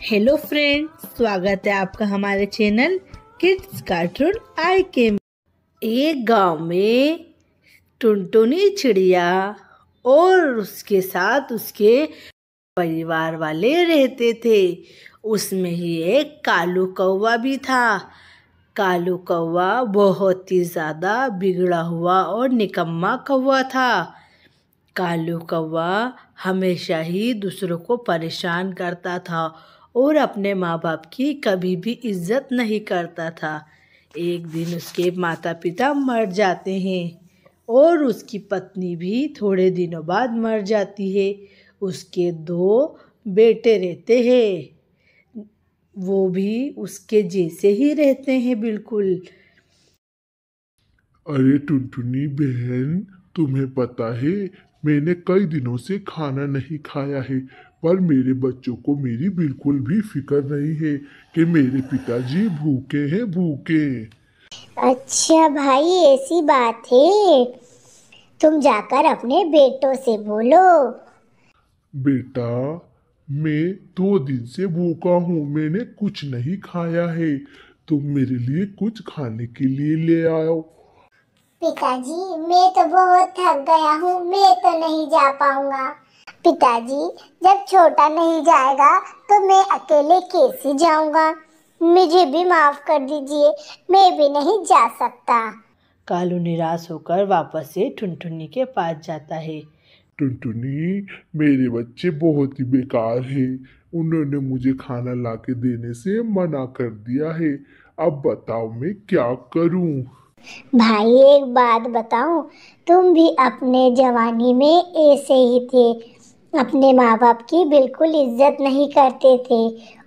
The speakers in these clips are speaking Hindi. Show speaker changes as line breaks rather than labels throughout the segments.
हेलो फ्रेंड, स्वागत है आपका हमारे चैनल किड्स कार्टून आई के में। एक गांव में टुनटुनी चिड़िया और उसके साथ उसके परिवार वाले रहते थे। उसमें ही एक कालू कौवा भी था। कालू कौवा बहुत ही ज़्यादा बिगड़ा हुआ और निकम्मा कौवा था। कालू कौवा हमेशा ही दूसरों को परेशान करता था और अपने माँ बाप की कभी भी इज्जत नहीं करता था। एक दिन उसके माता पिता मर जाते हैं और उसकी पत्नी भी थोड़े दिनों बाद मर जाती है। उसके 2 बेटे रहते हैं, वो भी उसके जैसे ही रहते हैं बिल्कुल।
अरे टुनटुनी बहन, तुम्हें पता है मैंने कई दिनों से खाना नहीं खाया है, पर मेरे बच्चों को मेरी बिल्कुल भी फिक्र नहीं है कि मेरे पिताजी भूखे हैं भूखे।
अच्छा भाई, ऐसी बात है। तुम जाकर अपने बेटों से बोलो।
बेटा, मैं 2 दिन से भूखा हूँ, मैंने कुछ नहीं खाया है। तुम मेरे लिए कुछ खाने के लिए ले आओ।
पिताजी, मैं तो बहुत थक गया हूँ, मैं तो नहीं जा पाऊंगा। पिताजी, जब छोटा नहीं जाएगा तो मैं अकेले कैसे जाऊंगा? मुझे भी माफ कर दीजिए, मैं भी नहीं जा सकता।
कालू निराश होकर वापस से टुनटुनी के पास जाता है।
टुनटुनी, मेरे बच्चे बहुत ही बेकार हैं। उन्होंने मुझे खाना लाके देने से मना कर दिया है। अब बताओ मैं क्या करूं?
भाई, एक बात बताऊं, तुम भी अपने जवानी में ऐसे ही थे। अपने माँ बाप की बिल्कुल इज्जत नहीं करते थे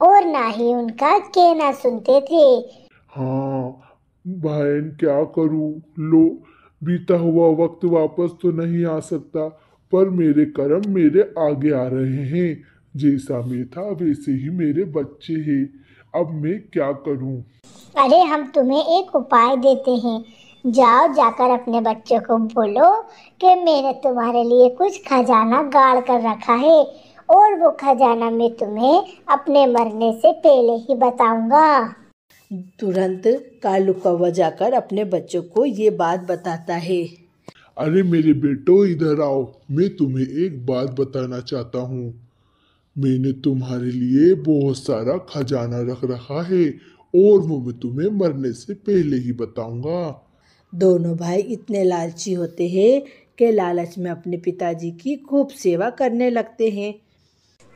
और ना ही उनका कहना सुनते थे।
हाँ बहन, क्या करूं? लो, बीता हुआ वक्त वापस तो नहीं आ सकता, पर मेरे कर्म मेरे आगे आ रहे हैं। जैसा मैं था वैसे ही मेरे बच्चे हैं। अब मैं क्या करूं?
अरे, हम तुम्हें एक उपाय देते हैं। जाओ, जाकर अपने बच्चों को बोलो कि मैंने तुम्हारे लिए कुछ खजाना गाड़ कर रखा है और वो खजाना मैं तुम्हें अपने मरने से पहले ही बताऊंगा।
तुरंत कालू कौवा जाकर अपने बच्चों को ये बात बताता है।
अरे मेरे बेटो, इधर आओ, मैं तुम्हें एक बात बताना चाहता हूँ। मैंने तुम्हारे लिए बहुत सारा खजाना रख रखा है और वो मैं तुम्हें मरने से पहले ही बताऊंगा।
दोनों भाई इतने लालची होते हैं कि लालच में अपने पिताजी की खूब सेवा करने लगते हैं।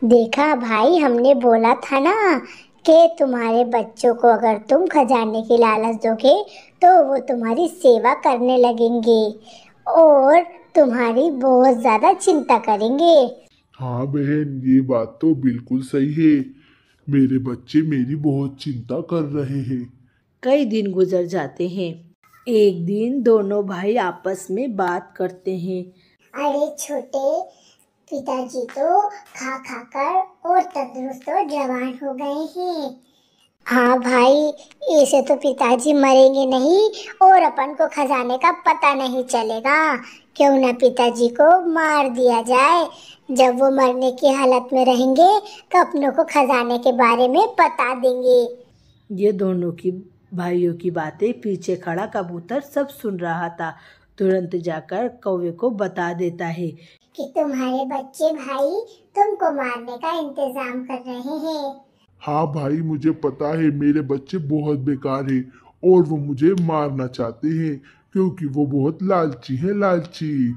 देखा भाई, हमने बोला था ना कि तुम्हारे बच्चों को अगर तुम खजाने की लालच दोगे तो वो तुम्हारी सेवा करने लगेंगे और तुम्हारी बहुत ज्यादा चिंता करेंगे।
हाँ बहन, ये बात तो बिल्कुल सही है। मेरे बच्चे मेरी बहुत चिंता कर रहे हैं।
कई दिन गुजर जाते हैं। एक दिन दोनों भाई आपस में बात करते हैं।
अरे छोटे, पिताजी तो खा खा कर और तंदुरुस्त और जवान हो गए हैं। हाँ भाई, ऐसे तो पिताजी मरेंगे नहीं और अपन को खजाने का पता नहीं चलेगा। क्यों ना पिताजी को मार दिया जाए। जब वो मरने की हालत में रहेंगे तो अपनों को खजाने के बारे में बता देंगे।
ये दोनों की भाइयों की बातें पीछे खड़ा कबूतर सब सुन रहा था। तुरंत जाकर कौवे को बता देता है
कि तुम्हारे बच्चे भाई तुमको मारने का इंतजाम कर रहे हैं।
हाँ भाई, मुझे पता है मेरे बच्चे बहुत बेकार हैं और वो मुझे मारना चाहते हैं क्योंकि वो बहुत लालची है, लालची।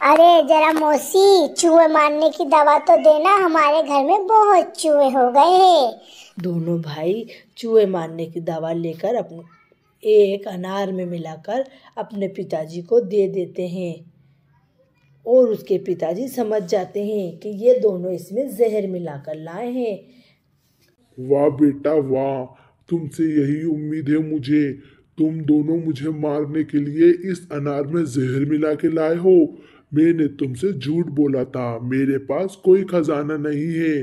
अरे जरा मौसी, चूहे मारने की दवा तो देना, हमारे घर में बहुत चूहे हो गए हैं।
दोनों भाई चूहे मारने की दवा लेकर अपने एक अनार में मिलाकर अपने पिताजी को दे देते हैं और उसके पिताजी समझ जाते हैं कि ये दोनों इसमें जहर मिलाकर लाए हैं।
वाह बेटा वाह, तुमसे यही उम्मीद है मुझे। तुम दोनों मुझे मारने के लिए इस अनार में जहर मिला के लाए हो। मैंने तुमसे झूठ बोला था, मेरे पास कोई खजाना नहीं है।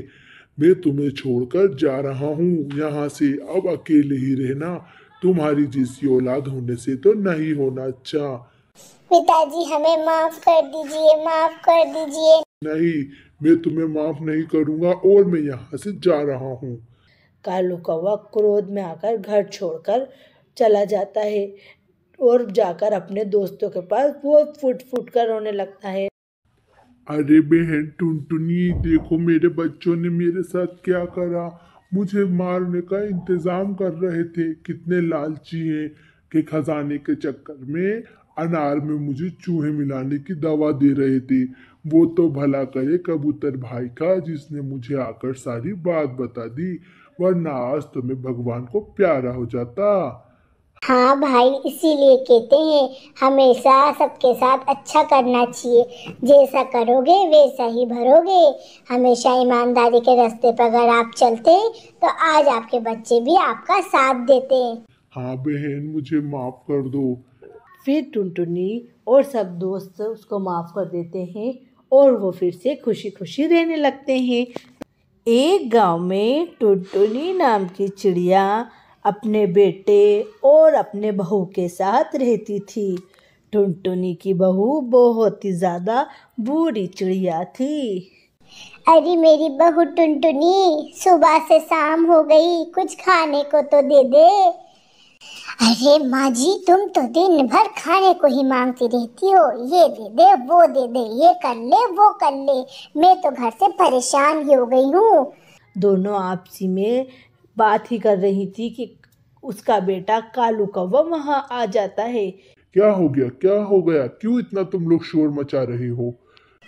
मैं तुम्हें छोड़कर जा रहा हूँ यहाँ से, अब अकेले ही रहना। तुम्हारी जैसी औलाद होने से तो नहीं होना अच्छा।
पिताजी, हमें माफ कर दीजिए, माफ कर दीजिए।
नहीं, मैं तुम्हें माफ नहीं करूंगा और मैं यहाँ से जा रहा हूँ।
कालू कौवा क्रोध में आकर घर छोड़कर चला जाता है और जाकर अपने दोस्तों के पास बहुत फुट फुट कर रोने लगता है।
अरे बहन टुनटुनी, देखो मेरे बच्चों ने मेरे साथ क्या करा। मुझे मारने का इंतजाम कर रहे थे, कितने लालची हैं कि खजाने के चक्कर में अनार में मुझे चूहे मिलाने की दवा दे रहे थे। वो तो भला करे कबूतर भाई का, जिसने मुझे आकर सारी बात बता दी, वरना आज तो मैं भगवान को प्यारा हो जाता।
हाँ भाई, इसीलिए कहते हैं हमेशा सबके साथ अच्छा करना चाहिए। जैसा करोगे वैसा ही भरोगे। हमेशा ईमानदारी के रास्ते पर अगर आप चलते तो आज आपके बच्चे भी आपका साथ देते।
हाँ बहन, मुझे माफ कर दो।
फिर टुनटुनी और सब दोस्त उसको माफ कर देते हैं और वो फिर से खुशी खुशी रहने लगते हैं। एक गांव में टुनटुनी नाम की चिड़िया अपने बेटे और अपने बहू के साथ रहती थी। टुनटुनी की बहू बहुत ही ज़्यादा बूढ़ी चिड़िया थी।
अरे मेरी बहू टुनटुनी, सुबह से शाम हो गई, कुछ खाने को तो दे दे। अरे माँ जी, तुम तो दिन भर खाने को ही मांगती रहती हो। ये दे दे, वो दे दे, ये कर ले, वो कर ले। मैं तो घर से परेशान ही हो गई हूँ।
दोनों आपसी में बात ही कर रही थी कि उसका बेटा कालू कौवा वहां आ जाता है।
क्या हो गया, क्या हो गया? क्यों इतना तुम लोग शोर मचा रहे हो?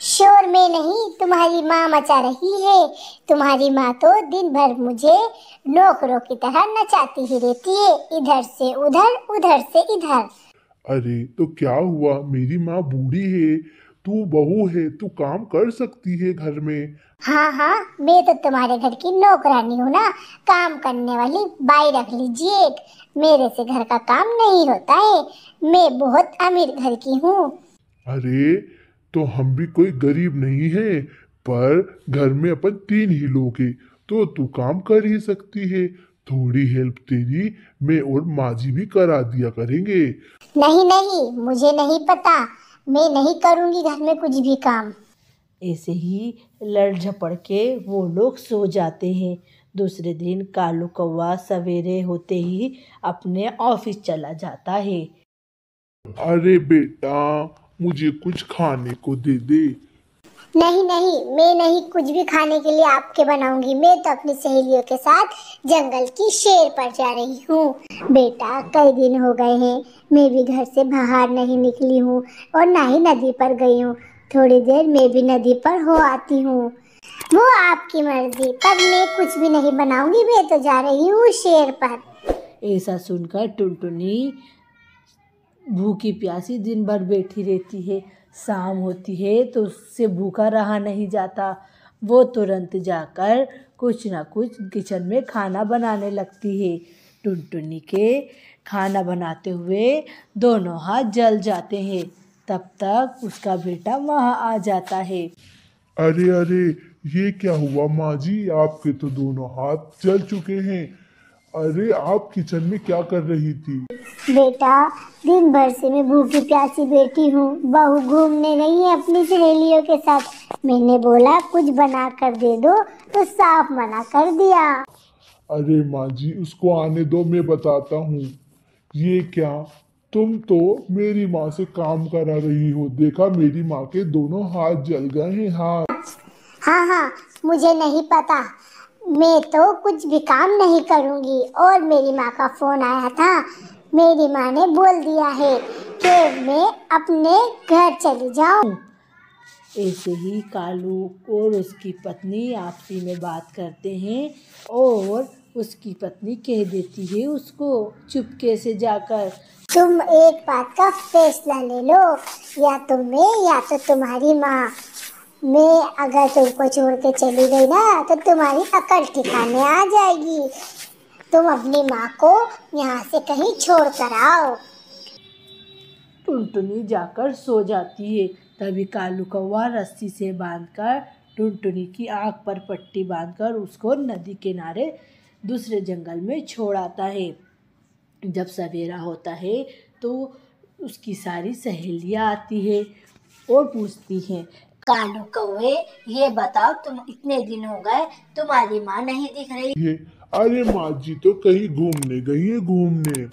शोर में नहीं, तुम्हारी माँ मचा रही है। तुम्हारी माँ तो दिन भर मुझे नौकरों की तरह नचाती ही रहती है, इधर से उधर, उधर से इधर।
अरे तो क्या हुआ? मेरी माँ बूढ़ी है, तू बहू है, तू काम कर सकती है घर में।
हाँ हाँ, मैं तो तुम्हारे घर की नौकरानी हूँ ना। काम करने वाली बाई रख लीजिए एक। मेरे से घर का काम नहीं होता है। मैं बहुत अमीर घर की हूँ।
अरे तो हम भी कोई गरीब नहीं है, पर घर में अपन 3 ही लोग हैं, तो तू काम कर ही सकती है। थोड़ी हेल्प तेरी मैं और माँ जी भी करा दिया करेंगे।
नहीं नहीं, मुझे नहीं पता। मैं नहीं करूँगी घर में कुछ भी काम।
ऐसे ही लड़ झपड़ के वो लोग सो जाते हैं। दूसरे दिन कालू कौवा सवेरे होते ही अपने ऑफिस चला जाता है।
अरे बेटा, मुझे कुछ खाने को दे दे।
नहीं नहीं, मैं नहीं कुछ भी खाने के लिए आपके बनाऊंगी। मैं तो अपनी सहेलियों के साथ जंगल की सैर पर जा रही हूँ। बेटा, कई दिन हो गए हैं मैं भी घर से बाहर नहीं निकली हूँ और ना ही नदी पर गई हूँ। थोड़ी देर मैं भी नदी पर हो आती हूँ। वो आपकी मर्जी, पर मैं कुछ भी नहीं बनाऊंगी। मैं तो जा रही हूँ सैर पर।
ऐसा सुनकर टुनटुनी भूखी प्यासी दिन भर बैठी रहती है। शाम होती है तो उससे भूखा रहा नहीं जाता। वो तुरंत जाकर कुछ ना कुछ किचन में खाना बनाने लगती है। टुनटुनी के खाना बनाते हुए दोनों हाथ जल जाते हैं। तब तक उसका बेटा वहाँ आ जाता है।
अरे अरे, ये क्या हुआ माँ जी? आपके तो दोनों हाथ जल चुके हैं। अरे आप किचन में क्या कर रही थी?
बेटा, दिन भर से मैं भूखी प्यासी बैठी हूँ। बहू घूमने गई है अपनी सहेलियों के साथ। मैंने बोला कुछ बना कर दे दो तो साफ मना कर दिया।
अरे माँ जी, उसको आने दो, मैं बताता हूँ। ये क्या, तुम तो मेरी माँ से काम करा रही हो। देखा, मेरी माँ के दोनों हाथ जल गए हैं। हाथ।
हाँ हाँ, मुझे नहीं पता। मैं तो कुछ भी काम नहीं करूँगी। और मेरी माँ का फोन आया था। मेरी माँ ने बोल दिया है कि मैं अपने घर चली जाऊँ।
ऐसे ही कालू और उसकी पत्नी आपसी में बात करते हैं और उसकी पत्नी कह देती है उसको चुपके से जाकर,
तुम एक बात का फैसला ले लो, या तो मैं या तो तुम्हारी माँ। मैं अगर तुमको छोड़ के चली गई ना तो तुम्हारी अकल ठिकाने आ जाएगी। तुम अपनी माँ को यहाँ से कहीं छोड़ कर आओ।
टुनटुनी जाकर सो जाती है। तभी कालू कौवा रस्सी से बांधकर टुनटुनी की आँख पर पट्टी बांधकर उसको नदी किनारे दूसरे जंगल में छोड़ आता है। जब सवेरा होता है तो उसकी सारी सहेलियाँ आती है और पूछती हैं,
कालू कौवे, ये बताओ, तुम इतने दिन हो गए तुम्हारी माँ नहीं दिख रही।
ये अरे माँ जी तो कहीं घूमने गई है घूमने।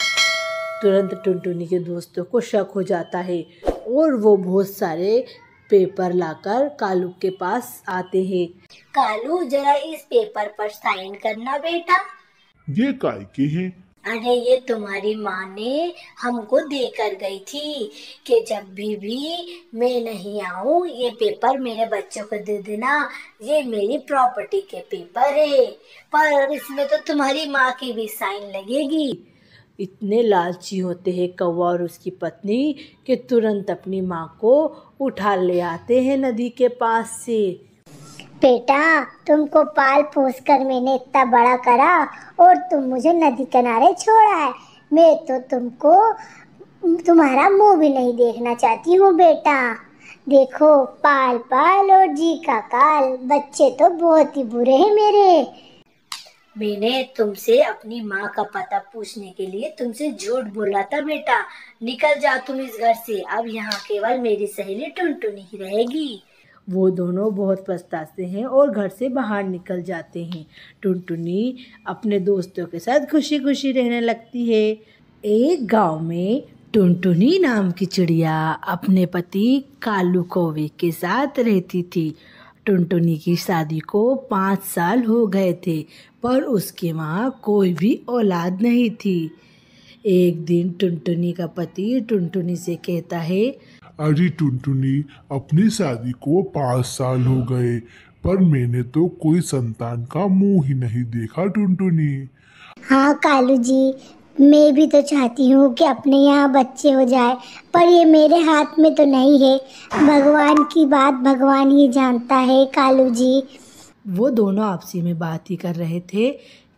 तुरंत टुनटुनी के दोस्तों को शक हो जाता है और वो बहुत सारे पेपर लाकर कालू के पास आते हैं।
कालू, जरा इस पेपर पर साइन करना बेटा।
ये काय के हैं?
अरे ये तुम्हारी माँ ने हमको देकर गई थी कि जब भी मैं नहीं आऊँ ये पेपर मेरे बच्चों को दे देना, ये मेरी प्रॉपर्टी के पेपर है, पर इसमें तो तुम्हारी माँ की भी साइन लगेगी।
इतने लालची होते हैं कौवा और उसकी पत्नी कि तुरंत अपनी माँ को उठा ले आते हैं नदी के पास से।
बेटा, तुमको पाल पोस कर मैंने इतना बड़ा करा और तुम मुझे नदी किनारे छोड़ा है। मैं तो तुमको तुम्हारा मुंह भी नहीं देखना चाहती हूँ बेटा। देखो, पाल पाल और जी का काल, बच्चे तो बहुत ही बुरे हैं मेरे।
मैंने तुमसे अपनी माँ का पता पूछने के लिए तुमसे झूठ बोला था बेटा। निकल जाओ तुम इस घर से, अब यहाँ केवल मेरी सहेली टुनटुनी ही रहेगी।
वो दोनों बहुत पछताते हैं और घर से बाहर निकल जाते हैं। टुनटुनी अपने दोस्तों के साथ खुशी खुशी रहने लगती है। एक गांव में टुनटुनी नाम की चिड़िया अपने पति कालू कौवे के साथ रहती थी। टुनटुनी की शादी को 5 साल हो गए थे, पर उसके वहाँ कोई भी औलाद नहीं थी। एक दिन टुनटुनी का पति टुनटुनी से कहता है,
अरे टुनटुनी, अपनी शादी को 5 साल हो गए पर मैंने तो कोई संतान का मुंह ही नहीं देखा टुनटुनी।
हाँ कालू जी, मैं भी तो चाहती हूँ कि अपने यहाँ बच्चे हो जाए, पर ये मेरे हाथ में तो नहीं है। भगवान की बात भगवान ही जानता है कालू जी।
वो दोनों आपसी में बात ही कर रहे थे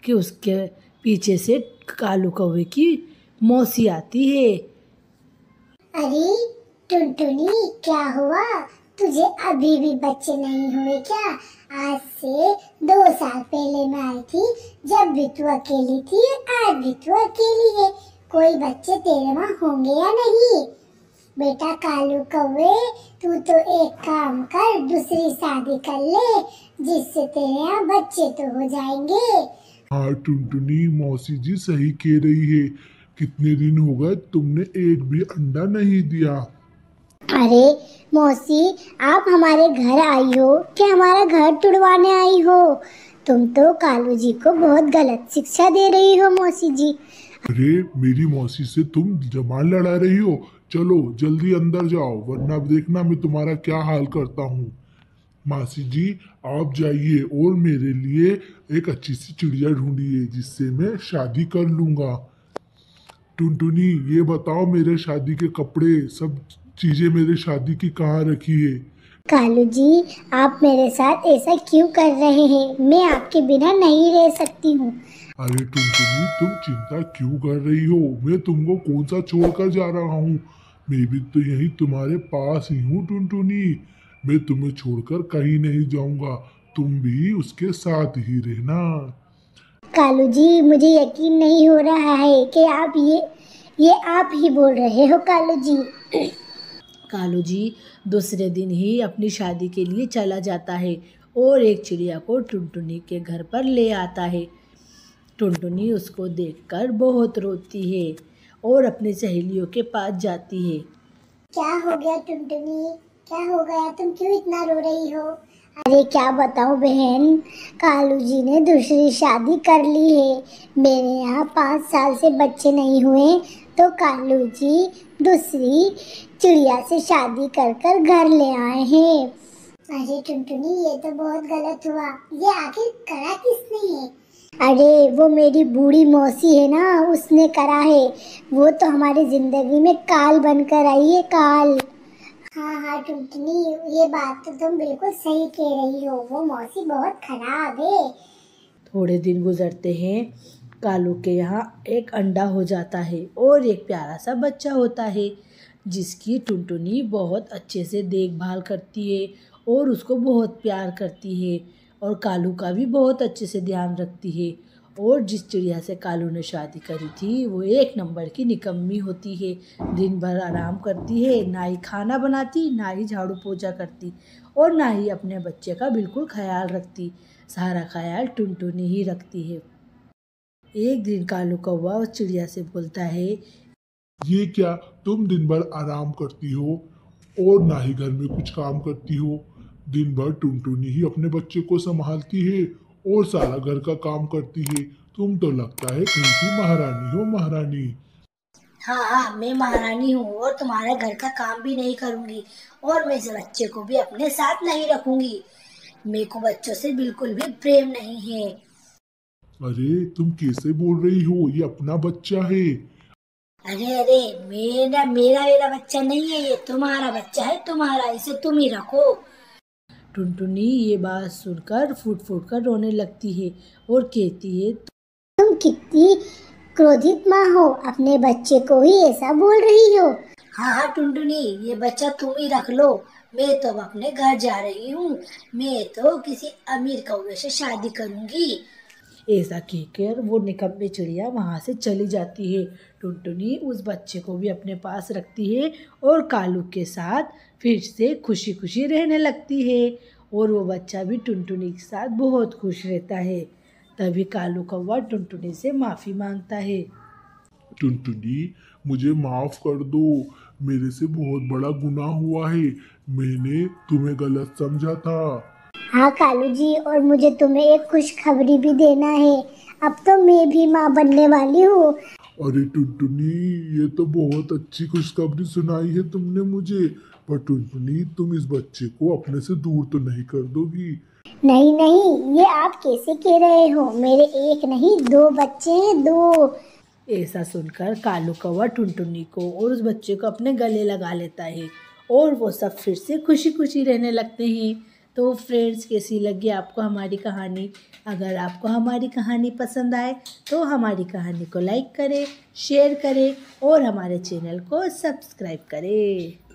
कि उसके पीछे से कालू कौवे की मौसी आती है।
अरे टुनटुनी, क्या हुआ? तुझे अभी भी बच्चे नहीं हुए क्या? आज से 2 साल पहले मैं आई थी, जब भी तू अकेली थी, आज भी तू अकेली है। कोई बच्चे तेरे वहाँ होंगे या नहीं? बेटा कालू कौवे, तू तो एक काम कर, दूसरी शादी कर ले, जिससे तेरे यहाँ बच्चे तो हो जाएंगे।
हाँ टुनटुनी, मौसी जी सही कह रही है। कितने दिन हो गए तुमने एक भी अंडा नहीं दिया।
अरे मौसी, आप हमारे घर आई हो कि हमारा घर तुड़वाने आई हो? तुम तो कालू जी को बहुत गलत शिक्षा दे रही हो मौसी जी।
अरे मेरी मौसी से तुम जबान लड़ा रही हो। चलो जल्दी अंदर जाओ, वरना अब देखना मैं तुम्हारा क्या हाल करता हूँ। मासी जी आप जाइए और मेरे लिए एक अच्छी सी चिड़िया ढूंढिए जिससे मैं शादी कर लूँगा। टुनटुनी ये बताओ, मेरे शादी के कपड़े सब चीज़ें मेरे शादी की कहाँ रखी है?
कालू जी, आप मेरे साथ ऐसा क्यों कर रहे हैं? मैं आपके बिना नहीं रह सकती हूँ।
अरे टुनटुनी, तुम चिंता क्यों कर रही हो? मैं तुमको कौन सा छोड़ कर जा रहा हूँ? मैं भी तो यहीं तुम्हारे पास ही हूँ टुनटुनी। मैं तुम्हें छोड़कर कहीं नहीं जाऊँगा, तुम भी उसके साथ ही रहना।
कालू जी, मुझे यकीन नहीं हो रहा है कि आप ये आप ही बोल रहे हो कालू जी।
कालू जी दूसरे दिन ही अपनी शादी के लिए चला जाता है और एक चिड़िया को टुनटुनी के घर पर ले आता है। टुनटुनी उसको देखकर बहुत रोती है और अपनी सहेलियों के पास जाती है।
क्या हो गया टुनटुनी? क्या हो गया? तुम क्यों इतना रो रही हो? अरे क्या बताऊं बहन, कालू जी ने दूसरी शादी कर ली है। मेरे यहाँ 5 साल से बच्चे नहीं हुए, तो कालू जी दूसरी चिड़िया से शादी कर कर घर ले आए हैं। अरे टुनटुनी, ये तो बहुत गलत हुआ। ये आखिर करा किसने है? अरे वो मेरी बूढ़ी मौसी है ना, उसने करा है। वो तो हमारी जिंदगी में काल बनकर आई है, काल। हाँ टुनटुनी, ये बात तो तुम बिल्कुल सही कह रही हो। वो मौसी बहुत खराब है।
थोड़े दिन गुजरते हैं। कालू के यहाँ एक अंडा हो जाता है और एक प्यारा सा बच्चा होता है जिसकी टुनटुनी बहुत अच्छे से देखभाल करती है और उसको बहुत प्यार करती है और कालू का भी बहुत अच्छे से ध्यान रखती है। और जिस चिड़िया से कालू ने शादी करी थी वो एक नंबर की निकम्मी होती है। दिन भर आराम करती है, ना ही खाना बनाती, ना ही झाड़ू पोछा करती और ना ही अपने बच्चे का बिल्कुल ख्याल रखती। सारा ख्याल टुनटुनी ही रखती है। एक दिन कालू कौवा उस चिड़िया से बोलता है,
ये क्या तुम दिन भर आराम करती हो और ना ही घर में कुछ काम करती हो? दिन भर टुनटुनी ही अपने बच्चे को संभालती है और सारा घर का काम करती है। तुम तो लगता है कहीं की महारानी हो, महारानी।
हाँ, मैं महारानी हूँ और तुम्हारे घर का काम भी नहीं करूँगी और मैं इस बच्चे को भी अपने साथ नहीं रखूंगी। मेरे को बच्चों से बिल्कुल भी प्रेम नहीं है।
अरे तुम कैसे बोल रही हो? ये अपना बच्चा है।
अरे मेरा बच्चा नहीं है, ये तुम्हारा बच्चा है, तुम्हारा, इसे तुम ही रखो।
टुनटुनी ये बात सुनकर फूट फूट कर रोने लगती है और कहती है,
तुम कितनी क्रोधित माँ हो, अपने बच्चे को ही ऐसा बोल रही हो।
हाँ टुनटुनी, ये बच्चा तुम ही रख लो। मैं तो अब अपने घर जा रही हूँ। मैं तो किसी अमीर कौवे से शादी करूंगी।
ऐसा कहकर वो निकम्मी चिड़िया वहाँ से चली जाती है। टुनटुनी उस बच्चे को भी अपने पास रखती है और कालू के साथ फिर से खुशी खुशी रहने लगती है और वो बच्चा भी टुनटुनी के साथ बहुत खुश रहता है। तभी कालू कौवा टुनटुनी से माफ़ी मांगता है।
टुनटुनी, मुझे माफ कर दो। मेरे से बहुत बड़ा गुनाह हुआ है। मैंने तुम्हें गलत समझा था।
हाँ कालू जी, और मुझे तुम्हें एक खुशखबरी भी देना है। अब तो मैं भी माँ बनने वाली हूँ।
अरे टुनटुनी, ये तो बहुत अच्छी खुशखबरी सुनाई है तुमने मुझे। पर टुनटुनी, तुम इस बच्चे को अपने से दूर तो नहीं कर दोगी?
नहीं नहीं, ये आप कैसे कह रहे हो? मेरे एक नहीं 2 बच्चे हैं, 2।
ऐसा सुनकर कालू कौवा टुनटुनी को और उस बच्चे को अपने गले लगा लेता है और वो सब फिर से खुशी खुशी रहने लगते हैं। तो फ्रेंड्स, कैसी लगी आपको हमारी कहानी? अगर आपको हमारी कहानी पसंद आए तो हमारी कहानी को लाइक करें, शेयर करें और हमारे चैनल को सब्सक्राइब करें।